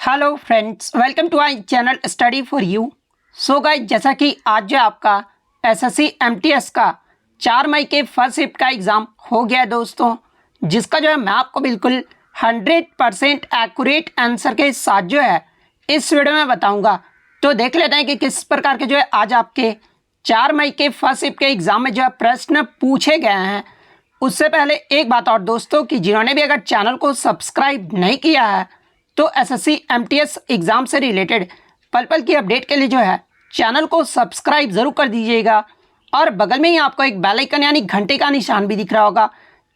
Hello friends, welcome to our channel study for you. So guys, जैसा कि आज जो आपका एसएससी एमटीएस का 4 मई के फर्स्ट शिफ्ट का एग्ज़ाम हो गया है दोस्तों, जिसका जो है मैं आपको बिल्कुल 100% एक्यूरेट आंसर के साथ जो है इस वीडियो में बताऊंगा। तो देख लेते हैं कि किस प्रकार के जो है आज आपके 4 मई के फर्स्ट शिफ्ट के एग्ज़ाम में जो है प्रश्न पूछे गए हैं। उससे पहले एक बात और दोस्तों, कि जिन्होंने भी अगर चैनल को सब्सक्राइब नहीं किया है तो एसएससी एमटीएस एग्ज़ाम से रिलेटेड पल पल की अपडेट के लिए जो है चैनल को सब्सक्राइब ज़रूर कर दीजिएगा। और बगल में ही आपको एक बेल आइकन यानी घंटे का निशान भी दिख रहा होगा,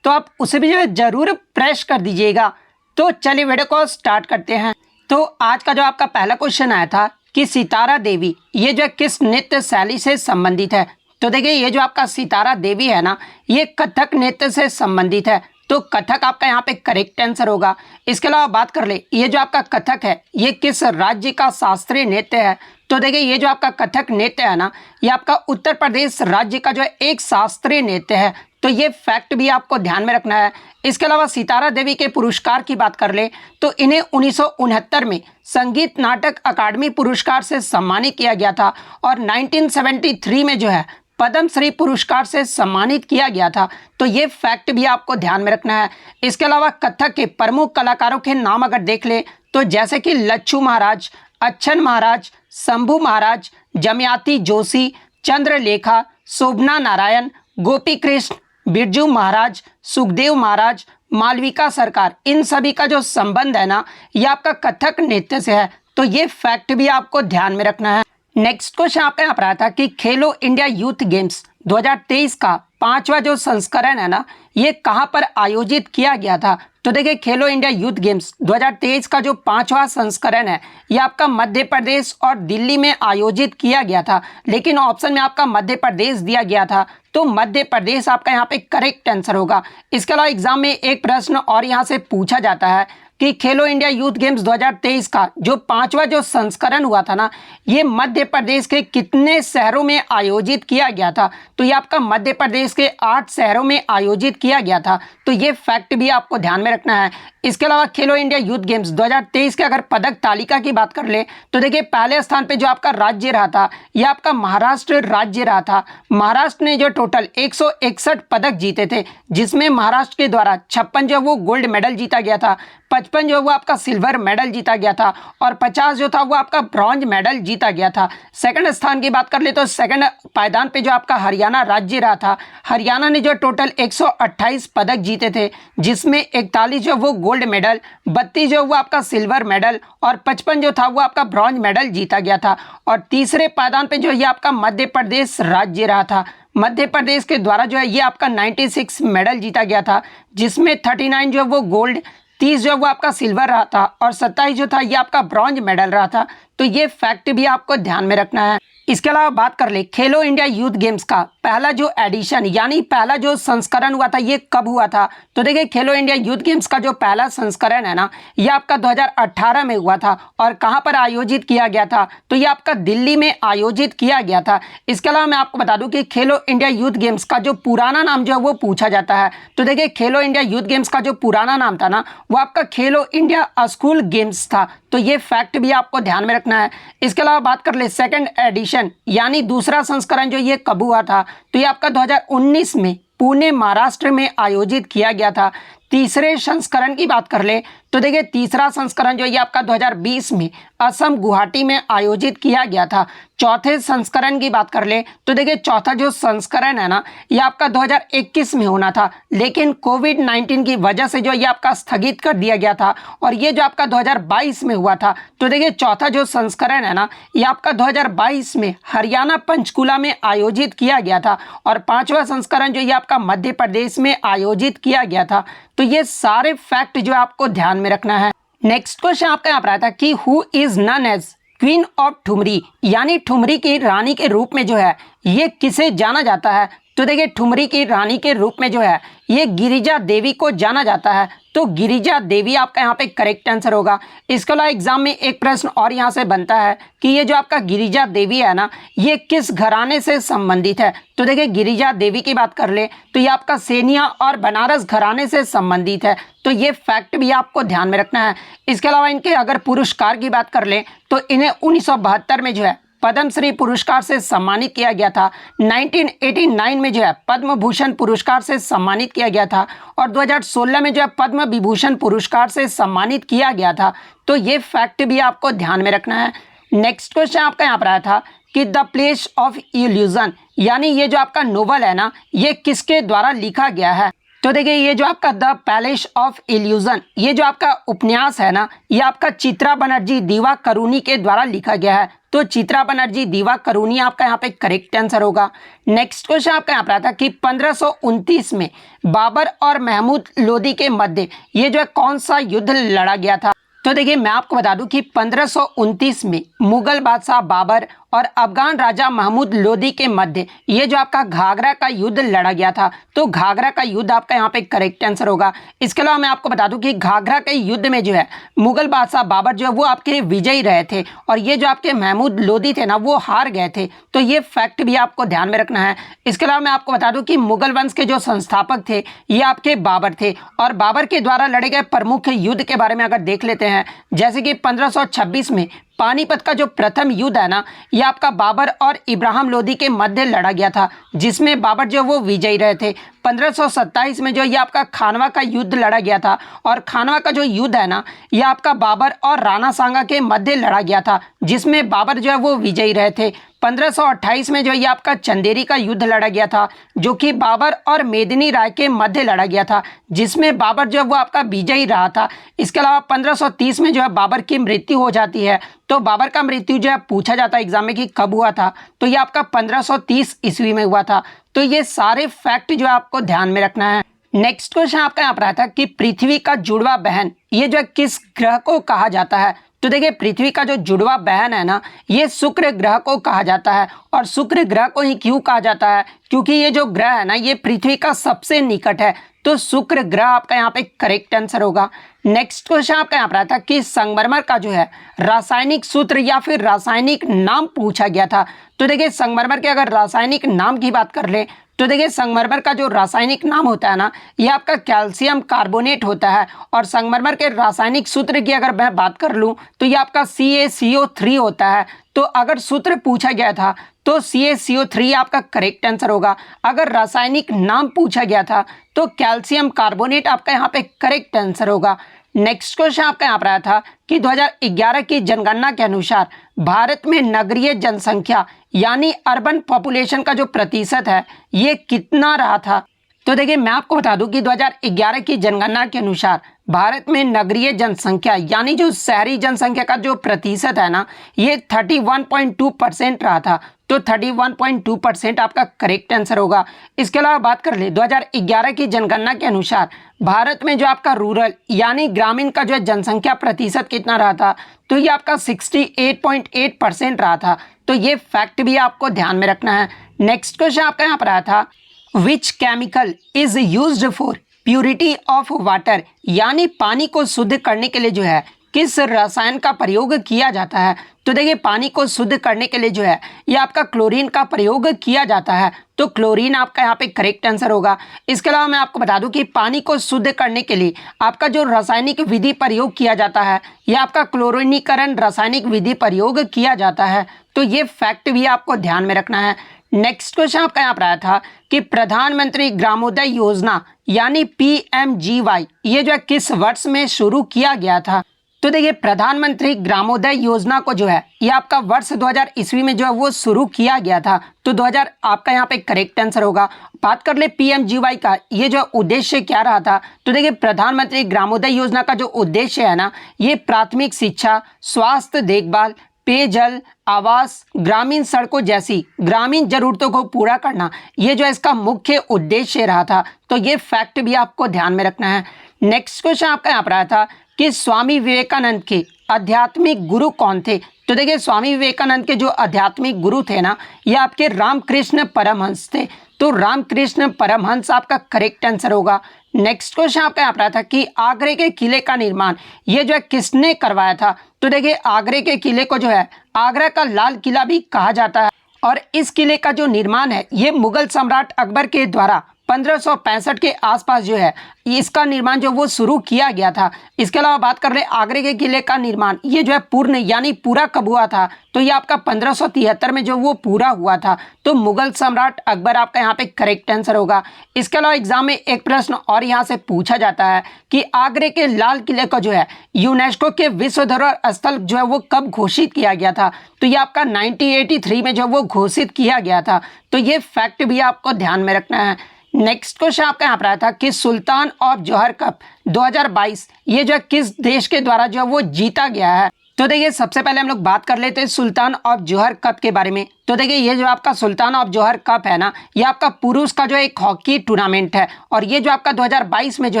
तो आप उसे भी जो है ज़रूर प्रेस कर दीजिएगा। तो चलिए वीडियो को स्टार्ट करते हैं। तो आज का जो आपका पहला क्वेश्चन आया था कि सितारा देवी ये जो किस नृत्य शैली से संबंधित है। तो देखिए, ये जो आपका सितारा देवी है ना, ये कथक नृत्य से संबंधित है। तो कथक आपका यहाँ पे करेक्ट आंसर होगा। इसके अलावा बात कर ले, ये जो आपका कथक है ये किस राज्य का शास्त्रीय नृत्य है। तो देखिए, ये जो आपका कथक नृत्य है ना, ये आपका उत्तर प्रदेश राज्य का जो है एक शास्त्रीय नृत्य है। तो ये फैक्ट भी आपको ध्यान में रखना है। इसके अलावा सितारा देवी के पुरस्कार की बात कर ले तो इन्हें 1969 में संगीत नाटक अकादमी पुरस्कार से सम्मानित किया गया था और 1973 में जो है पद्मश्री पुरस्कार से सम्मानित किया गया था। तो ये फैक्ट भी आपको ध्यान में रखना है। इसके अलावा कथक के प्रमुख कलाकारों के नाम अगर देख ले तो जैसे कि लच्छू महाराज, अच्छन महाराज, शंभू महाराज, जमयाती जोशी, चंद्रलेखा, शोभना नारायण, गोपी कृष्ण, बिरजू महाराज, सुखदेव महाराज, मालविका सरकार, इन सभी का जो संबंध है ना, ये आपका कथक नृत्य से है। तो ये फैक्ट भी आपको ध्यान में रखना है। नेक्स्ट क्वेश्चन आपका यहाँ पर आया था कि खेलो इंडिया यूथ गेम्स 2023 का 5वां जो संस्करण है ना, ये कहाँ पर आयोजित किया गया था। तो देखिए, खेलो इंडिया यूथ गेम्स 2023 का जो 5वां संस्करण है ये आपका मध्य प्रदेश और दिल्ली में आयोजित किया गया था, लेकिन ऑप्शन में आपका मध्य प्रदेश दिया गया था। तो मध्य प्रदेश आपका यहाँ पे करेक्ट आंसर होगा। इसके अलावा एग्जाम में एक प्रश्न और यहाँ से पूछा जाता है कि खेलो इंडिया यूथ गेम्स 2023 का जो 5वां जो संस्करण हुआ था ना, ये मध्य प्रदेश के कितने शहरों में आयोजित किया गया था। तो ये आपका मध्य प्रदेश के 8 शहरों में आयोजित किया गया था। तो ये फैक्ट भी आपको ध्यान में रखना है। इसके अलावा खेलो इंडिया यूथ गेम्स 2023 के अगर पदक तालिका की बात कर ले तो देखिए, पहले स्थान पे जो आपका राज्य रहा था ये आपका महाराष्ट्र राज्य रहा था। महाराष्ट्र ने जो टोटल 161 पदक जीते थे, जिसमें महाराष्ट्र के द्वारा 56 जो वो गोल्ड मेडल जीता गया था, 55 जो वो आपका सिल्वर मेडल जीता गया था और 50 जो था वो आपका ब्रॉन्ज मेडल जीता गया था। सेकंड स्थान की बात कर ले तो सेकंड पायदान पे जो आपका हरियाणा राज्य रहा था, हरियाणा ने जो टोटल 128 पदक जीते थे, जिसमें 41 जो वो गोल्ड मेडल, 32 जो वो आपका सिल्वर मेडल और 55 जो था वो आपका ब्रॉन्ज मेडल जीता गया था। और तीसरे पायदान पे जो ये आपका मध्य प्रदेश राज्य रहा था। मध्य प्रदेश के द्वारा जो है ये आपका 96 मेडल जीता गया था, जिसमें 39 जो वो गोल्ड, 30 जो वो आपका सिल्वर रहा था और 27 जो था ये आपका ब्रॉन्ज मेडल रहा था। तो ये फैक्ट भी आपको ध्यान में रखना है। इसके अलावा बात कर ले, खेलो इंडिया यूथ गेम्स का पहला जो एडिशन यानी पहला जो संस्करण हुआ था ये कब हुआ था। तो देखिए, खेलो इंडिया यूथ गेम्स का जो पहला संस्करण है ना, ये आपका 2018 में हुआ था। और कहाँ पर आयोजित किया गया था, तो ये आपका दिल्ली में आयोजित किया गया था। इसके अलावा मैं आपको बता दूं कि खेलो इंडिया यूथ गेम्स का जो पुराना नाम जो है वो पूछा जाता है। तो देखिए, खेलो इंडिया यूथ गेम्स का जो पुराना नाम था ना, वो आपका खेलो इंडिया स्कूल गेम्स था। तो ये फैक्ट भी आपको ध्यान में रखना है। इसके अलावा बात कर ले सेकंड एडिशन यानी दूसरा संस्करण जो ये कब हुआ था, तो ये आपका 2019 में पुणे महाराष्ट्र में आयोजित किया गया था। तीसरे संस्करण की बात कर ले तो देखिए, तीसरा संस्करण जो ये आपका 2020 में असम गुवाहाटी में आयोजित किया गया था। चौथे संस्करण की बात कर ले तो देखिए, चौथा जो संस्करण है ना, ये आपका 2021 में होना था, लेकिन कोविड-19 की वजह से जो ये आपका स्थगित कर दिया गया था और ये जो आपका 2022 में हुआ था। तो देखिए, चौथा जो संस्करण है ना, ये आपका 2022 में हरियाणा पंचकुला में आयोजित किया गया था और 5वां संस्करण जो ये आपका मध्य प्रदेश में आयोजित किया गया था। तो ये सारे फैक्ट जो आपको ध्यान में रखना है। नेक्स्ट क्वेश्चन आपका यहाँ पर आया था कि who is known as queen of thumri यानी ठुमरी की रानी के रूप में जो है ये किसे जाना जाता है। तो देखिए, ठुमरी की रानी के रूप में जो है ये गिरिजा देवी को जाना जाता है। तो गिरिजा देवी आपका यहाँ पे करेक्ट आंसर होगा। इसके अलावा एग्जाम में एक प्रश्न और यहाँ से बनता है कि ये जो आपका गिरिजा देवी है ना, ये किस घराने से संबंधित है। तो देखिए गिरिजा देवी की बात कर ले तो ये आपका सेनिया और बनारस घराने से संबंधित है। तो ये फैक्ट भी आपको ध्यान में रखना है। इसके अलावा इनके अगर पुरस्कार की बात कर ले तो इन्हें 1972 में जो है पद्मश्री पुरस्कार से सम्मानित किया गया था। 1989 में जो है पद्म भूषण पुरस्कार से सम्मानित किया गया था और 2016 में जो है पद्म विभूषण पुरस्कार से सम्मानित किया गया था। तो ये फैक्ट भी आपको ध्यान में रखना है। नेक्स्ट क्वेश्चन आपका यहाँ पर आया था कि द प्लेस ऑफ इल्यूजन, यानी ये जो आपका नोवेल है ना, ये किसके द्वारा लिखा गया है। तो देखिए ये जो आपका द पैलेस ऑफ इल्यूजन, ये जो आपका उपन्यास है ना, ये आपका चित्रा बनर्जी दिवाकरुणी के द्वारा लिखा गया है। तो चित्रा बनर्जी दिवाकरुणी आपका यहाँ पे करेक्ट आंसर होगा। नेक्स्ट क्वेश्चन आपका यहाँ पर आता है कि 1529 में बाबर और महमूद लोदी के मध्य ये जो है कौन सा युद्ध लड़ा गया था। तो देखिए मैं आपको बता दूं कि 1529 में मुगल बादशाह बाबर और अफगान राजा महमूद लोदी के मध्य ये जो आपका घाघरा का युद्ध लड़ा गया था। तो घाघरा का युद्ध आपका यहाँ पे करेक्ट आंसर होगा। इसके अलावा मैं आपको बता दूं कि घाघरा के युद्ध में जो है मुगल बादशाह बाबर जो है वो आपके विजयी रहे थे और ये जो आपके महमूद लोदी थे ना वो हार गए थे। तो ये फैक्ट भी आपको ध्यान में रखना है। इसके अलावा मैं आपको बता दूं कि मुगल वंश के जो संस्थापक थे ये आपके बाबर थे और बाबर के द्वारा लड़े गए प्रमुख युद्ध के बारे में अगर देख लेते हैं, जैसे कि 1526 में पानीपत का जो प्रथम युद्ध है ना, ये आपका बाबर और इब्राहिम लोदी के मध्य लड़ा गया था, जिसमें बाबर जो वो विजयी रहे थे। 1527 में जो ये आपका खानवा का युद्ध लड़ा गया था और खानवा का जो युद्ध है ना, ये आपका बाबर और राणा सांगा के मध्य लड़ा गया था, जिसमें बाबर जो है वो विजयी रहे थे। 1528 में जो ये आपका चंदेरी का युद्ध लड़ा गया था, जो कि बाबर और मेदिनी राय के मध्य लड़ा गया था, जिसमें बाबर जो है वो आपका विजयी रहा था। इसके अलावा 1530 में जो है बाबर की मृत्यु हो जाती है। तो बाबर का मृत्यु जो है पूछा जाता है एग्जाम में कि कब हुआ था, तो ये आपका 1530 ईस्वी में हुआ था। तो ये सारे फैक्ट जो है आपको ध्यान में रखना है। नेक्स्ट क्वेश्चन आपका यहाँ पर आता है कि पृथ्वी का जुड़वा बहन ये जो है किस ग्रह को कहा जाता है। तो देखिए पृथ्वी का जो जुड़वा बहन है ना, ये शुक्र ग्रह को कहा जाता है। और शुक्र ग्रह को ही क्यों कहा जाता है, क्योंकि ये जो ग्रह है ना, ये पृथ्वी का सबसे निकट है। तो शुक्र ग्रह आपका यहाँ पे करेक्ट आंसर होगा। नेक्स्ट क्वेश्चन आपका यहाँ पर आता है कि संगमरमर का जो है रासायनिक सूत्र या फिर रासायनिक नाम पूछा गया था। तो देखिए संगमरमर के अगर रासायनिक नाम की बात कर ले तो देखिए संगमरमर का जो रासायनिक नाम होता है ना, ये आपका कैल्शियम कार्बोनेट होता है। और संगमरमर के रासायनिक सूत्र की अगर मैं बात कर लूँ तो ये आपका CaCO3 होता है। तो अगर सूत्र पूछा गया था तो CaCO3 आपका करेक्ट आंसर होगा। अगर रासायनिक नाम पूछा गया था तो कैल्शियम कार्बोनेट आपका यहाँ पे करेक्ट आंसर होगा। नेक्स्ट क्वेश्चन आपका यहाँ पर आया था कि 2011 की जनगणना के अनुसार भारत में नगरीय जनसंख्या यानी अर्बन पॉपुलेशन का जो प्रतिशत है ये कितना रहा था। तो देखिए मैं आपको बता दूं कि 2011 की जनगणना के अनुसार भारत में नगरीय जनसंख्या यानी जो शहरी जनसंख्या का जो प्रतिशत है ना, ये 31.2% रहा था। तो 31.2% आपका करेक्ट आंसर होगा। इसके अलावा बात कर ले 2011 की जनगणना के अनुसार भारत में जो आपका रूरल यानी ग्रामीण का जो है जनसंख्या प्रतिशत कितना रहा था, तो ये आपका 68.8% रहा था। तो ये फैक्ट भी आपको ध्यान में रखना है। नेक्स्ट क्वेश्चन आपका यहाँ पर आया था which chemical is used for purity of water, यानी पानी को शुद्ध करने के लिए जो है किस रसायन का प्रयोग किया जाता है। तो देखिए पानी को शुद्ध करने के लिए जो है ये आपका क्लोरीन का प्रयोग किया जाता है। तो क्लोरीन आपका यहाँ पे करेक्ट आंसर होगा। इसके अलावा मैं आपको बता दूं कि पानी को शुद्ध करने के लिए आपका जो रासायनिक विधि प्रयोग किया जाता है ये आपका क्लोरीनीकरण रासायनिक विधि प्रयोग किया जाता है। तो ये फैक्ट भी आपको ध्यान में रखना है। नेक्स्ट क्वेश्चन आपका यहाँ पर आया था कि प्रधानमंत्री ग्रामोदय योजना यानी PMGY ये जो है किस वर्ष में शुरू किया गया था। तो देखिए प्रधानमंत्री ग्रामोदय योजना को जो है ये आपका वर्ष 2000 ईस्वी में जो है वो शुरू किया गया था। तो 2000 आपका यहाँ पे करेक्ट आंसर होगा। बात कर ले PMGY का ये जो उद्देश्य क्या रहा था। तो देखिए प्रधानमंत्री ग्रामोदय योजना का जो उद्देश्य है ना, ये प्राथमिक शिक्षा, स्वास्थ्य देखभाल, पेयजल, आवास, ग्रामीण सड़कों जैसी ग्रामीण जरूरतों को पूरा करना, ये जो है इसका मुख्य उद्देश्य रहा था। तो ये फैक्ट भी आपको ध्यान में रखना है। नेक्स्ट क्वेश्चन आपका यहाँ पर आया था कि स्वामी विवेकानंद के आध्यात्मिक गुरु कौन थे। तो देखिए स्वामी विवेकानंद के जो आध्यात्मिक गुरु थे ना, ये आपके रामकृष्ण परमहंस थे। तो रामकृष्ण परमहंस आपका करेक्ट आंसर होगा। नेक्स्ट क्वेश्चन आपका यहाँ पर आया था कि आगरे के किले का निर्माण ये जो है किसने करवाया था। तो देखिए आगरे के किले को जो है आगरा का लाल किला भी कहा जाता है और इस किले का जो निर्माण है ये मुगल सम्राट अकबर के द्वारा 1565 के आसपास जो है इसका निर्माण जो वो शुरू किया गया था। इसके अलावा बात कर ले आगरे के किले का निर्माण ये जो है पूर्ण यानी पूरा कब हुआ था, तो ये आपका 1573 में जो वो पूरा हुआ था। तो मुगल सम्राट अकबर आपका यहाँ पे करेक्ट आंसर होगा। इसके अलावा एग्जाम में एक प्रश्न और यहाँ से पूछा जाता है कि आगरे के लाल किले को जो है यूनेस्को के विश्व धरोहर स्थल जो है वो कब घोषित किया गया था। तो ये आपका 1983 में जो वो घोषित किया गया था। तो ये फैक्ट भी आपको ध्यान में रखना है। नेक्स्ट क्वेश्चन आपका यहाँ पर आया था कि सुल्तान ऑफ जौहर कप 2022 ये जो है किस देश के द्वारा जो है वो जीता गया है। तो देखिए सबसे पहले हम लोग बात कर लेते हैं सुल्तान ऑफ जौहर कप के बारे में। तो देखिए ये जो आपका सुल्तान ऑफ जौहर कप है ना ये आपका पुरुष का जो एक हॉकी टूर्नामेंट है और ये जो आपका 2022 में जो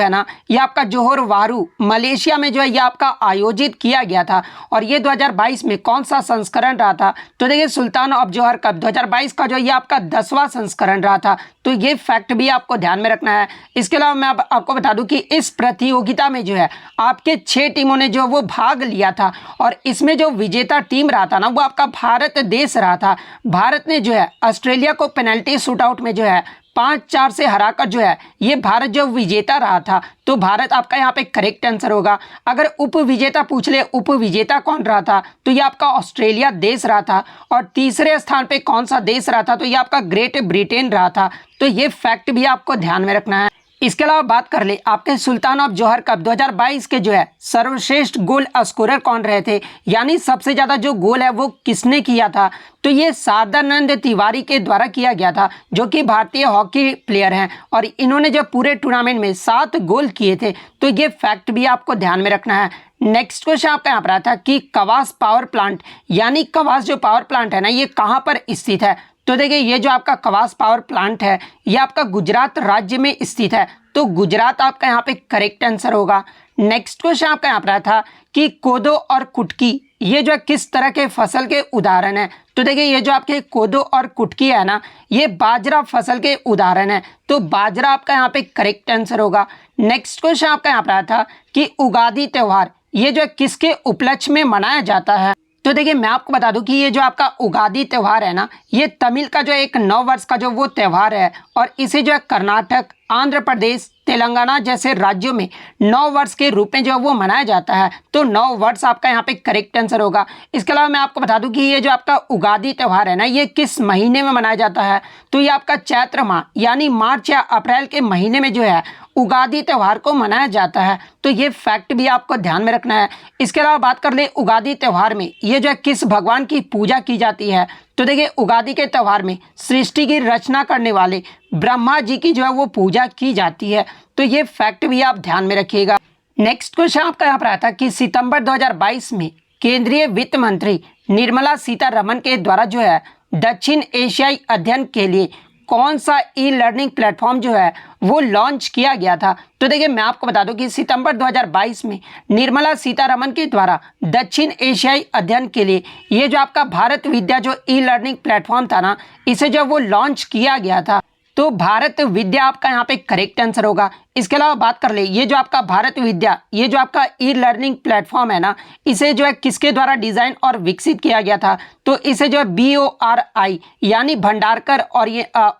है ना ये आपका जोहोर बारू मलेशिया में जो है ये आपका आयोजित किया गया था। और ये 2022 में कौन सा संस्करण रहा था। तो देखिए सुल्तान ऑफ जौहर कप 2022 का जो ये आपका 10वां संस्करण रहा था। तो ये फैक्ट भी आपको ध्यान में रखना है। इसके अलावा मैं आपको बता दूं कि इस प्रतियोगिता में जो है आपके 6 टीमों ने जो वो भाग लिया था और इसमें जो विजेता टीम रहा था ना वो आपका भारत देश रहा था। भारत ने जो है ऑस्ट्रेलिया को पेनल्टी शूटआउट में जो है 5-4 से हराकर जो है ये भारत जो विजेता रहा था। तो भारत आपका यहाँ पे करेक्ट आंसर होगा। अगर उप विजेता पूछ ले उप विजेता कौन रहा था तो ये आपका ऑस्ट्रेलिया देश रहा था। और तीसरे स्थान पे कौन सा देश रहा था तो ये आपका ग्रेट ब्रिटेन रहा था। तो ये फैक्ट भी आपको ध्यान में रखना है। इसके अलावा बात कर ले आपके सुल्तान ऑफ जौहर कप 2022 के जो है सर्वश्रेष्ठ गोल स्कोरर कौन रहे थे, यानी सबसे ज़्यादा जो गोल है वो किसने किया था। तो ये शारदानंद तिवारी के द्वारा किया गया था जो कि भारतीय हॉकी प्लेयर हैं और इन्होंने जो पूरे टूर्नामेंट में 7 गोल किए थे। तो ये फैक्ट भी आपको ध्यान में रखना है। नेक्स्ट क्वेश्चन आपका यहाँ पर आता है कि कवास पावर प्लांट यानी कवास जो पावर प्लांट है ना ये कहाँ पर स्थित है। तो देखिए ये जो आपका कवास पावर प्लांट है ये आपका गुजरात राज्य में स्थित है। तो गुजरात आपका यहाँ पे करेक्ट आंसर होगा। नेक्स्ट क्वेश्चन आपका यहाँ पर था कि कोदो और कुटकी ये जो है किस तरह के फसल के उदाहरण है। तो देखिए ये जो आपके कोदो और कुटकी है ना ये बाजरा फसल के उदाहरण है। तो बाजरा आपका यहाँ पे करेक्ट आंसर होगा। नेक्स्ट क्वेश्चन आपका यहाँ पर था कि उगादी त्यौहार ये जो है किसके उपलक्ष्य में मनाया जाता है। तो देखिए मैं आपको बता दूं कि ये जो आपका उगादी त्यौहार है ना ये तमिल का जो एक नव वर्ष का जो वो त्यौहार है और इसे जो है कर्नाटक, आंध्र प्रदेश, तेलंगाना जैसे राज्यों में नव वर्ष के रूप में जो वो मनाया जाता है। तो नव वर्ष आपका यहाँ पे करेक्ट आंसर होगा। इसके अलावा मैं आपको बता दूं कि ये जो आपका उगादी त्यौहार है ना ये किस महीने में मनाया जाता है। तो ये आपका चैत्र माह यानी मार्च या अप्रैल के महीने में जो है उगादी त्यौहार को मनाया जाता है। तो ये फैक्ट भी आपको ध्यान में रखना है। इसके अलावा बात कर ले उगादी त्यौहार में ये जो है किस भगवान की पूजा की जाती है। तो देखिए उगादी के त्यौहार में सृष्टि की रचना करने वाले ब्रह्मा जी की जो है वो पूजा की जाती है। तो ये फैक्ट भी आप ध्यान में रखिएगा। नेक्स्ट क्वेश्चन आपका यहाँ पर आता कि सितंबर 2022 में केंद्रीय वित्त मंत्री निर्मला सीतारमण के द्वारा जो है दक्षिण एशियाई अध्ययन के लिए कौन सा ई लर्निंग प्लेटफॉर्म जो है वो लॉन्च किया गया था। तो देखिए मैं आपको बता दूं कि सितंबर 2022 में निर्मला सीतारमण के द्वारा दक्षिण एशियाई अध्ययन के लिए ये जो आपका भारत विद्या जो ई लर्निंग प्लेटफॉर्म था ना इसे जो वो लॉन्च किया गया था। तो भारत विद्या आपका यहाँ पे करेक्ट आंसर होगा। इसके अलावा बात कर ले ये जो आपका भारत विद्या ये जो आपका ई लर्निंग प्लेटफॉर्म है ना इसे जो है किसके द्वारा डिजाइन और विकसित किया गया था। तो इसे जो है BORI यानी भंडारकर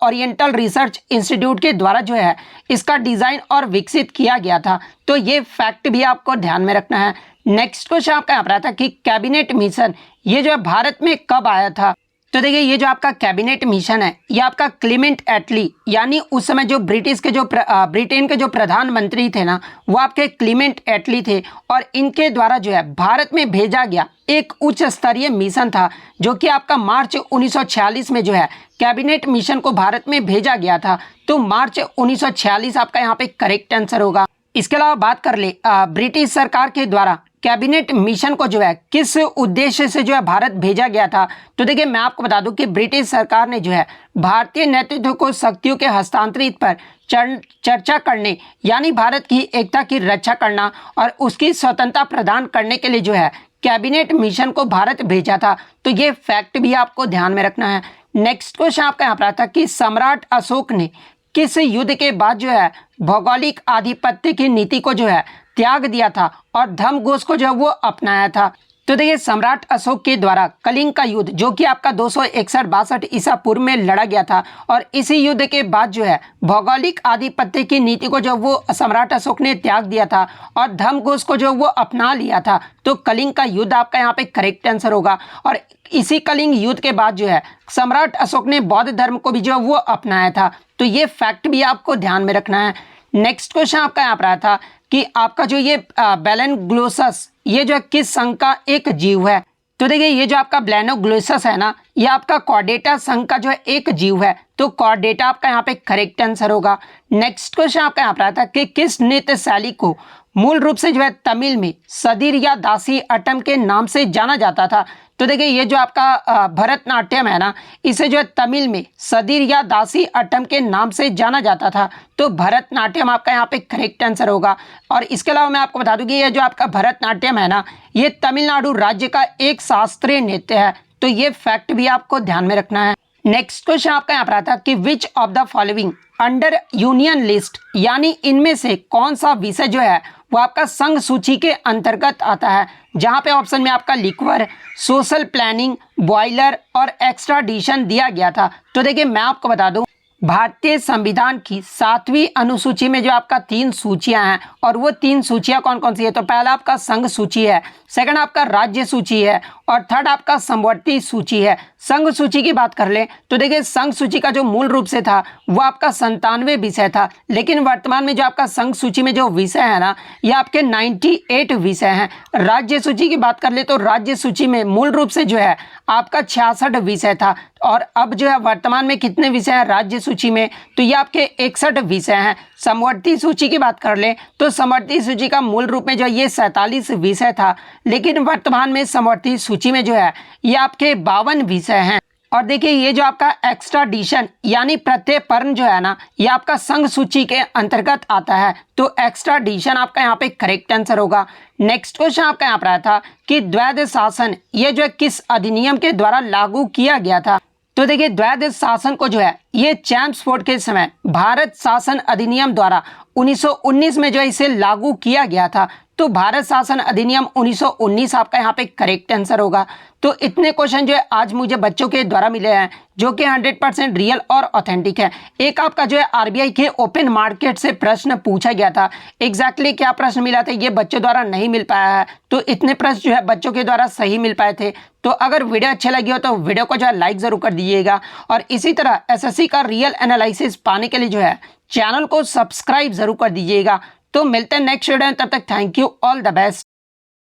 ओरिएंटल रिसर्च इंस्टीट्यूट के द्वारा जो है इसका डिजाइन और विकसित किया गया था। तो ये फैक्ट भी आपको ध्यान में रखना है। नेक्स्ट क्वेश्चन आपका यहाँ पर आता कि कैबिनेट मिशन ये जो है भारत में कब आया था। तो देखिए ये जो आपका कैबिनेट मिशन है ये आपका क्लेमेंट एटली यानी उस समय जो ब्रिटेन के जो प्रधानमंत्री थे ना वो आपके क्लेमेंट एटली थे और इनके द्वारा जो है भारत में भेजा गया एक उच्च स्तरीय मिशन था जो कि आपका मार्च 1946 में जो है कैबिनेट मिशन को भारत में भेजा गया था। तो मार्च 1946 आपका यहाँ पे करेक्ट आंसर होगा। इसके अलावा बात कर ले ब्रिटिश सरकार के द्वारा कैबिनेट मिशन को जो है किस उद्देश्य से जो है भारत भेजा गया था। तो देखिए मैं आपको बता दूं कि ब्रिटिश सरकार ने जो है भारतीय नेतृत्व को शक्तियों के हस्तांतरित पर चर्चा करने यानी भारत की एकता की रक्षा करना और उसकी स्वतंत्रता प्रदान करने के लिए जो है कैबिनेट मिशन को भारत भेजा था। तो ये फैक्ट भी आपको ध्यान में रखना है। नेक्स्ट क्वेश्चन आपका यहाँ पर आता कि सम्राट अशोक ने किस युद्ध के बाद जो है भौगोलिक आधिपत्य की नीति को जो है त्याग दिया था और धर्म घोष को जो है वो अपनाया था? तो देखिए सम्राट अशोक के द्वारा कलिंग का युद्ध जो कि आपका 261-62 ईसा पूर्व में लड़ा गया था और इसी युद्ध के बाद जो है भौगोलिक आधिपत्य की नीति को जो वो सम्राट अशोक ने त्याग दिया था और धर्म घोष को जो वो अपना लिया था। तो कलिंग का युद्ध आपका यहाँ पे करेक्ट आंसर होगा। और इसी कलिंग युद्ध के बाद जो है सम्राट अशोक ने बौद्ध धर्म को भी जो वो अपनाया था। तो ये फैक्ट भी आपको ध्यान में रखना है। नेक्स्ट क्वेश्चन आपका यहाँ पर आया था कि आपका जो ये बेलेनग्लोसस ये जो है किस संघ का एक जीव है? तो देखिए ये जो आपका बेलेनोग्लोसस है ना, ये आपका कॉर्डेटा संघ का जो है एक जीव है। तो कॉर्डेटा आपका यहाँ पे करेक्ट आंसर होगा। नेक्स्ट क्वेश्चन आपका यहाँ पर आता है कि किस नृत्य शैली को मूल रूप से जो है तमिल में सदीर या दासी अट्टम के नाम से जाना जाता था? तो देखिए ये जो आपका भरतनाट्यम है ना, इसे जो है तमिल में सदीर या दासी अट्टम के नाम से जाना जाता था। तो भरतनाट्यम आपका यहाँ पे करेक्ट आंसर होगा। और इसके अलावा मैं आपको बता दूं कि ये जो आपका भरतनाट्यम है ना, ये तमिलनाडु राज्य का एक शास्त्रीय नृत्य है। तो ये फैक्ट भी आपको ध्यान में रखना है। नेक्स्ट क्वेश्चन आपका यहाँ पर आता है कि which of the following under union list, यानी इनमें से कौन सा विषय जो है वो आपका संघ सूची के अंतर्गत आता है? जहां पे ऑप्शन में आपका लिक्वर, सोशल प्लानिंग, बॉयलर और एक्स्ट्राडिशन दिया गया था। तो देखिए मैं आपको बता दूं भारतीय संविधान की 7वीं अनुसूची में जो आपका 3 सूचियां हैं और वो 3 सूचियां कौन कौन सी है? तो पहला आपका संघ सूची है, सेकंड आपका राज्य सूची है और थर्ड आपका समवर्ती सूची है। संघ सूची की बात कर लें तो देखिए संघ सूची का जो मूल रूप से था वो आपका 97 विषय था, लेकिन वर्तमान में जो आपका संघ सूची में जो विषय है ना, ये आपके 98 विषय हैं। राज्य सूची की बात कर ले तो राज्य सूची में मूल रूप से जो है आपका 66 विषय था और अब जो है वर्तमान में कितने विषय हैं राज्य सूची में? तो ये आपके 61 विषय हैं। समवर्ती सूची की बात कर लें तो समवर्ती सूची का मूल रूप में जो ये 47 विषय था, लेकिन वर्तमान में समवर्ती सूची में जो है ये आपके 52 विषय हैं। और देखिए ये जो आपका एक्स्ट्राडिशन यानी प्रत्यर्पण जो है ना, ये आपका संघ सूची के अंतर्गत आता है। तो एक्स्ट्राडिशन आपका यहाँ पे करेक्ट आंसर होगा। नेक्स्ट क्वेश्चन आपका यहाँ पर आया था कि द्वैध शासन ये जो है किस अधिनियम के द्वारा लागू किया गया था? तो देखिए द्वैध शासन को जो है ये चैम्सफोर्ड के समय भारत शासन अधिनियम द्वारा 1919 में जो है इसे लागू किया गया था। तो भारत शासन अधिनियम 1919 आपका यहाँ पे करेक्ट आंसर होगा। तो इतने क्वेश्चन जो है आज मुझे बच्चों के द्वारा मिले हैं जो कि 100% रियल और ऑथेंटिक है। एक आपका जो है आरबीआई के ओपन मार्केट से प्रश्न पूछा गया था, एग्जैक्टली क्या प्रश्न मिला था ये बच्चों द्वारा नहीं मिल पाया है। तो इतने प्रश्न जो है बच्चों के द्वारा सही मिल पाए थे। तो अगर वीडियो अच्छी लगी हो तो वीडियो को जो है लाइक जरूर कर दीजिएगा और इसी तरह एसएससी का रियल एनालिसिस पाने के लिए जो है चैनल को सब्सक्राइब जरूर कर दीजिएगा। तो मिलते हैं नेक्स्ट वीडियो में, तब तक thank you, all the best.